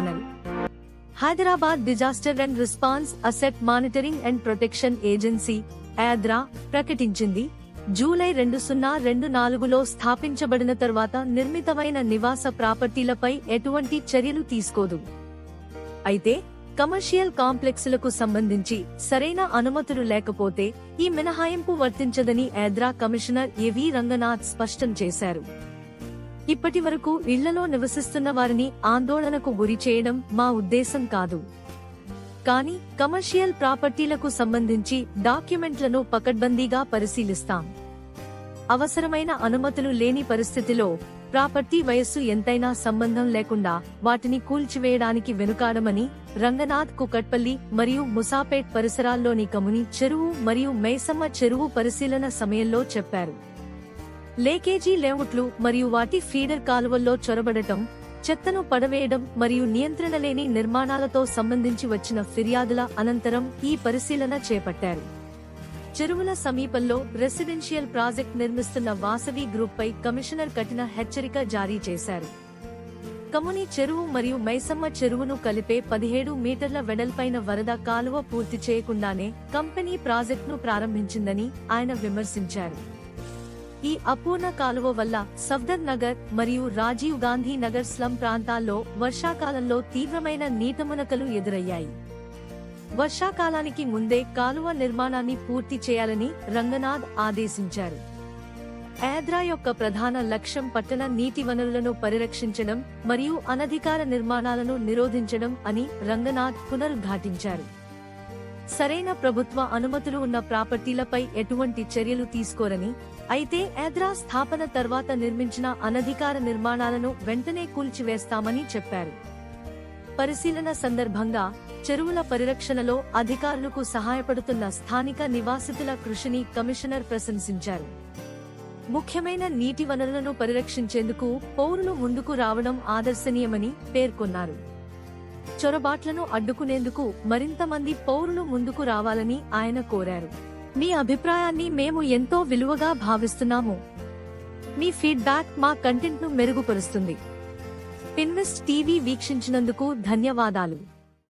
Channel. Hyderabad disaster and response asset monitoring and protection agency ఆద్రా ప్రకటించింది, July 2024లో స్థాపించబడిన తర్వాత నిర్మితమైన నివాస ప్రాపర్టీలపై ఎటువంటి చర్యలు తీసుకోదు. అయితే కమర్షియల్ కాంప్లెక్స్లకు సంబంధించి సరైన అనుమతులు లేకపోతే ఈ మినహాయింపు వర్తించదని ఆద్రా కమిషనర్ ఏవి రంగనాథ్ స్పష్టం చేశారు. ఇప్పటి వరకు ఇళ్లలో నివసిస్తున్న వారిని ఆందోళనకు గురి చేయడం మా ఉద్దేశం కాదు. కానీ కమర్షియల్ ప్రాపర్టీలకు సంబంధించి డాక్యుమెంట్లను పకడ్బందీగా పరిశీలిస్తాం. అవసరమైన అనుమతులు లేని పరిస్థితిలో ప్రాపర్టీ వయస్సు ఎంతైనా సంబంధం లేకుండా వాటిని కూల్చివేయడానికి వెనుకాడమని రంగనాథ్ కుకట్పల్లి మరియు ముసాపేట్ పరిసరాల్లోని కముని చెరువు మరియు మైసమ్మ చెరువు పరిశీలన సమయంలో చెప్పారు. లేకేజీ లేఅవుట్లు మరియు వాటి ఫీడర్ కాలువల్లో చొరబడటం, చెత్తను పడవేయడం మరియు నియంత్రణ లేని నిర్మాణాలతో సంబంధించి వచ్చిన ఫిర్యాదుల అనంతరం ఈ పరిశీలన చేపట్టారు. చెరువుల సమీపంలో రెసిడెన్షియల్ ప్రాజెక్ట్ నిర్మిస్తున్న వాసవి గ్రూప్ పై కమిషనర్ కఠిన హెచ్చరిక జారీ చేశారు. కముని చెరువు మరియు మైసమ్మ చెరువును కలిపే 17 మీటర్ల వెడల్పైన వరద కాలువ పూర్తి చేయకుండానే కంపెనీ ప్రాజెక్టును ప్రారంభించిందని ఆయన విమర్శించారు. ఈ అపూర్ణ కాలువ వల్ల సఫ్దర్ నగర్ మరియు రాజీవ్ గాంధీ నగర్ స్లమ్ ప్రాంతాల్లో వర్షాకాలంలో తీవ్రమైన నీటమునకలు ఎదురయ్యాయి. వర్షాకాలానికి ముందే కాలువ నిర్మాణాన్ని పూర్తి చేయాలని రంగనాథ్ ఆదేశించారు. ఆద్రా యొక్క ప్రధాన లక్ష్యం పట్టణ నీటి వనరులను పరిరక్షించడం మరియు అనధికార నిర్మాణాలను నిరోధించడం అని రంగనాథ్ పునరుద్ఘాటించారు. సరైన ప్రభుత్వ అనుమతులు ఉన్న ప్రాపర్టీలపై ఎటువంటి చర్యలు తీసుకోరని, అయితే ఆద్రా స్థాపన తర్వాత నిర్మించిన అనధికార నిర్మాణాలను వెంటనే కూల్చివేస్తామని చెప్పారు. పరిశీలన సందర్భంగా చెరువుల పరిరక్షణలో అధికారులకు సహాయపడుతున్న స్థానిక నివాసితుల కృషిని కమిషనర్ ప్రశంసించారు. ముఖ్యమైన నీటి వనరులను పరిరక్షించేందుకు పౌరులు ముందుకు రావడం ఆదర్శనీయమని పేర్కొన్నారు. చొరబాట్లను అడ్డుకునేందుకు మరింత మంది పౌరులు ముందుకు రావాలని ఆయన కోరారు. మీ అభిప్రాయాన్ని మేము ఎంతో విలువగా భావిస్తున్నాము. మీ ఫీడ్బ్యాక్ మా కంటెంట్ను మెరుగుపరుస్తుంది. పిన్వెస్ట్ టీవీ వీక్షించినందుకు ధన్యవాదాలు.